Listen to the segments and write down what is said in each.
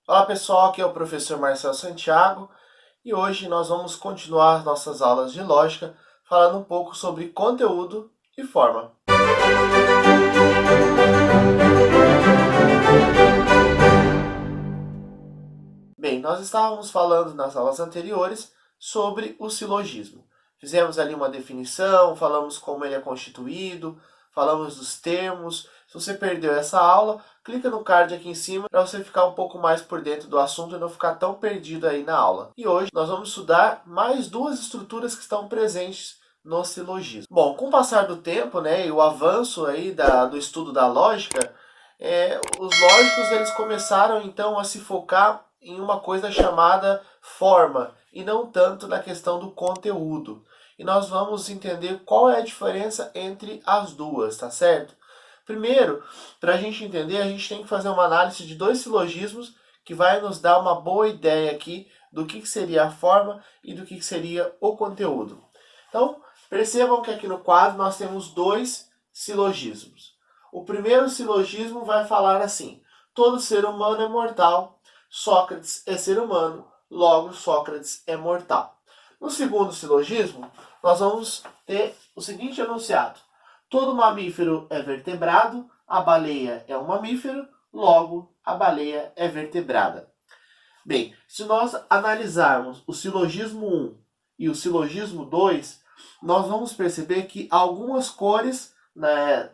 Olá pessoal, aqui é o professor Marcelo Santiago e hoje nós vamos continuar nossas aulas de lógica falando um pouco sobre conteúdo e forma. Bem, nós estávamos falando nas aulas anteriores sobre o silogismo. Fizemos ali uma definição, falamos como ele é constituído, falamos dos termos. Se você perdeu essa aula, clica no card aqui em cima para você ficar um pouco mais por dentro do assunto e não ficar tão perdido aí na aula. E hoje nós vamos estudar mais duas estruturas que estão presentes no silogismo. Bom, com o passar do tempo, e o avanço aí do estudo da lógica, os lógicos eles começaram então a se focar em uma coisa chamada forma e não tanto na questão do conteúdo. E nós vamos entender qual é a diferença entre as duas, tá certo? Primeiro, para a gente entender, a gente tem que fazer uma análise de dois silogismos que vai nos dar uma boa ideia aqui do que seria a forma e do que seria o conteúdo. Então, percebam que aqui no quadro nós temos dois silogismos. O primeiro silogismo vai falar assim: todo ser humano é mortal, Sócrates é ser humano, logo Sócrates é mortal. No segundo silogismo, nós vamos ter o seguinte enunciado: todo mamífero é vertebrado, a baleia é um mamífero, logo a baleia é vertebrada. Bem, se nós analisarmos o silogismo 1 e o silogismo 2, nós vamos perceber que algumas cores,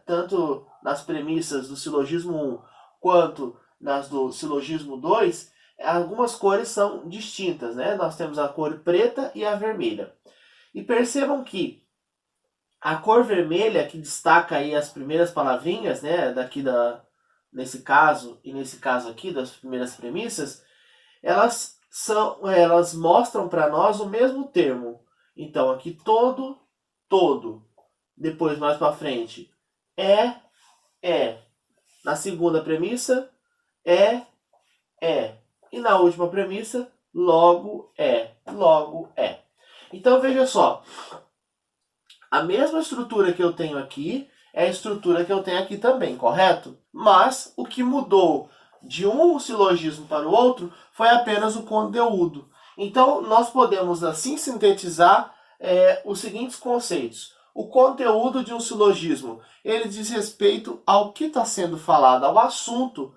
tanto nas premissas do silogismo 1 quanto nas do silogismo 2, algumas cores são distintas, Nós temos a cor preta e a vermelha. E percebam que a cor vermelha, que destaca aí as primeiras palavrinhas, nesse caso e nesse caso aqui, das primeiras premissas, elas mostram para nós o mesmo termo. Então aqui todo. Depois mais para frente é. Na segunda premissa é. E na última premissa logo é. Então veja só, a mesma estrutura que eu tenho aqui é a estrutura que eu tenho aqui também, correto? Mas o que mudou de um silogismo para o outro foi apenas o conteúdo. Então nós podemos assim sintetizar os seguintes conceitos. O conteúdo de um silogismo, ele diz respeito ao que está sendo falado, ao assunto.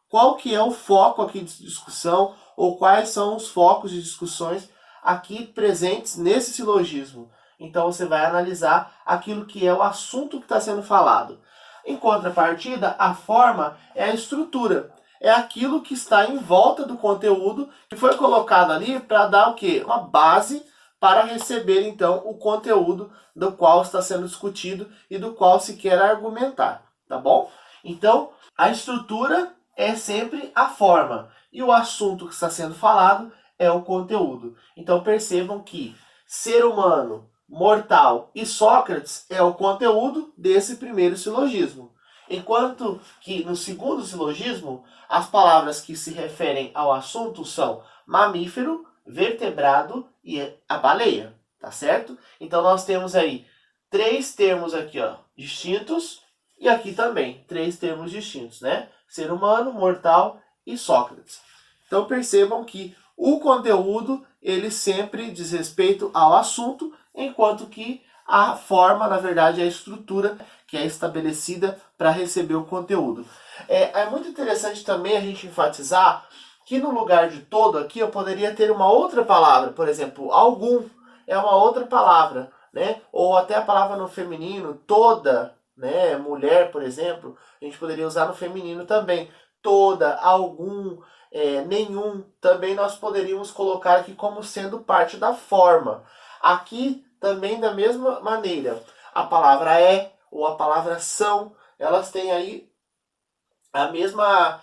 Qual que é o foco aqui de discussão, ou quais são os focos de discussões aqui presentes nesse silogismo. Então você vai analisar aquilo que é o assunto que está sendo falado. Em contrapartida, a forma é a estrutura. É aquilo que está em volta do conteúdo que foi colocado ali para dar o quê? Uma base para receber então o conteúdo do qual está sendo discutido e do qual se quer argumentar, tá bom? Então, a estrutura é sempre a forma e o assunto que está sendo falado é o conteúdo. Então percebam que ser humano, mortal e Sócrates é o conteúdo desse primeiro silogismo. Enquanto que no segundo silogismo, as palavras que se referem ao assunto são mamífero, vertebrado e a baleia, tá certo? Então nós temos aí três termos aqui, distintos, e aqui também três termos distintos, Ser humano, mortal e Sócrates. Então percebam que o conteúdo ele sempre diz respeito ao assunto, enquanto que a forma, na verdade, é a estrutura que é estabelecida para receber o conteúdo. É muito interessante também a gente enfatizar que no lugar de todo aqui eu poderia ter uma outra palavra, por exemplo, algum é uma outra palavra, Ou até a palavra no feminino, toda, mulher, por exemplo, a gente poderia usar no feminino também. Toda, algum, nenhum, também nós poderíamos colocar aqui como sendo parte da forma. Aqui também da mesma maneira, a palavra é ou a palavra são, elas têm aí a mesma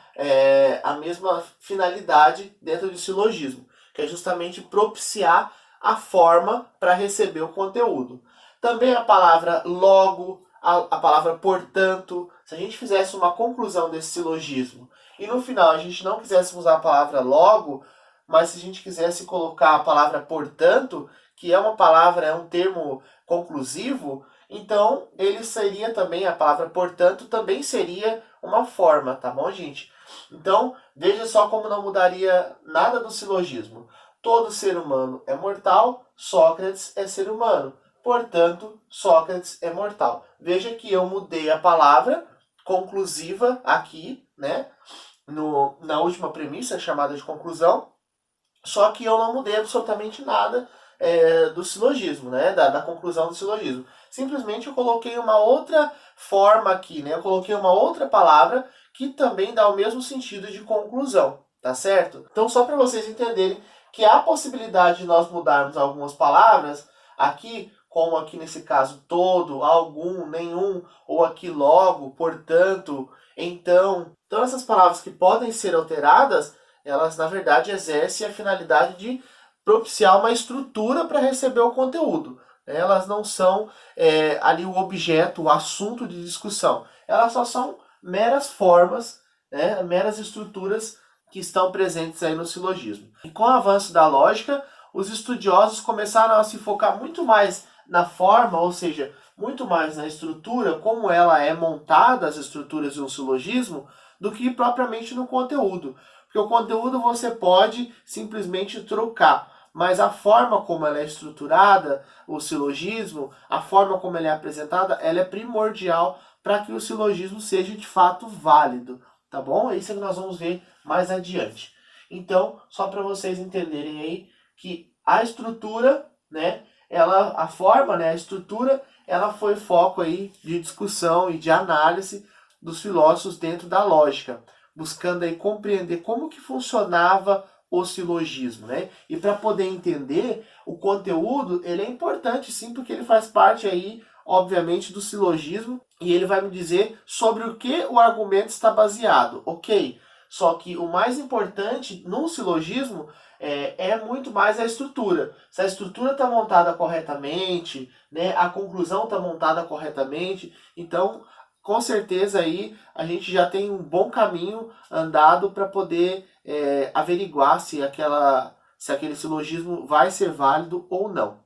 finalidade dentro do silogismo, que é justamente propiciar a forma para receber o conteúdo. Também a palavra logo, a palavra portanto. Se a gente fizesse uma conclusão desse silogismo e no final a gente não quisesse usar a palavra logo, mas se a gente quisesse colocar a palavra portanto, que é uma palavra, é um termo conclusivo, então ele seria também, a palavra portanto também seria uma forma, tá bom, gente? Então, veja só como não mudaria nada do silogismo. Todo ser humano é mortal, Sócrates é ser humano. Portanto, Sócrates é mortal. Veja que eu mudei a palavra conclusiva aqui, né? Na última premissa, chamada de conclusão, só que eu não mudei absolutamente nada do silogismo, né? Da conclusão do silogismo. Simplesmente eu coloquei uma outra forma aqui, né? Eu coloquei uma outra palavra que também dá o mesmo sentido de conclusão, tá certo? Então, só para vocês entenderem que há possibilidade de nós mudarmos algumas palavras aqui, como aqui nesse caso todo, algum, nenhum, ou aqui logo, portanto, então. Então, essas palavras que podem ser alteradas, elas na verdade exercem a finalidade de propiciar uma estrutura para receber o conteúdo. Elas não são ali o objeto, o assunto de discussão. Elas só são meras formas, né, meras estruturas que estão presentes aí no silogismo. E com o avanço da lógica, os estudiosos começaram a se focar muito mais na forma, ou seja, muito mais na estrutura, como ela é montada, as estruturas de um silogismo, do que propriamente no conteúdo. Porque o conteúdo você pode simplesmente trocar, mas a forma como ela é estruturada, o silogismo, a forma como ela é apresentada, ela é primordial para que o silogismo seja de fato válido, tá bom? É isso que nós vamos ver mais adiante. Então, só para vocês entenderem aí que a estrutura, né, a forma, né, a estrutura, ela foi foco aí de discussão e de análise dos filósofos dentro da lógica, buscando aí compreender como que funcionava o silogismo, né? E para poder entender o conteúdo, ele é importante sim, porque ele faz parte aí, obviamente, do silogismo e ele vai me dizer sobre o que o argumento está baseado, ok? Só que o mais importante no silogismo é muito mais a estrutura. Se a estrutura está montada corretamente, né, a conclusão está montada corretamente, então com certeza aí a gente já tem um bom caminho andado para poder averiguar se aquele silogismo vai ser válido ou não.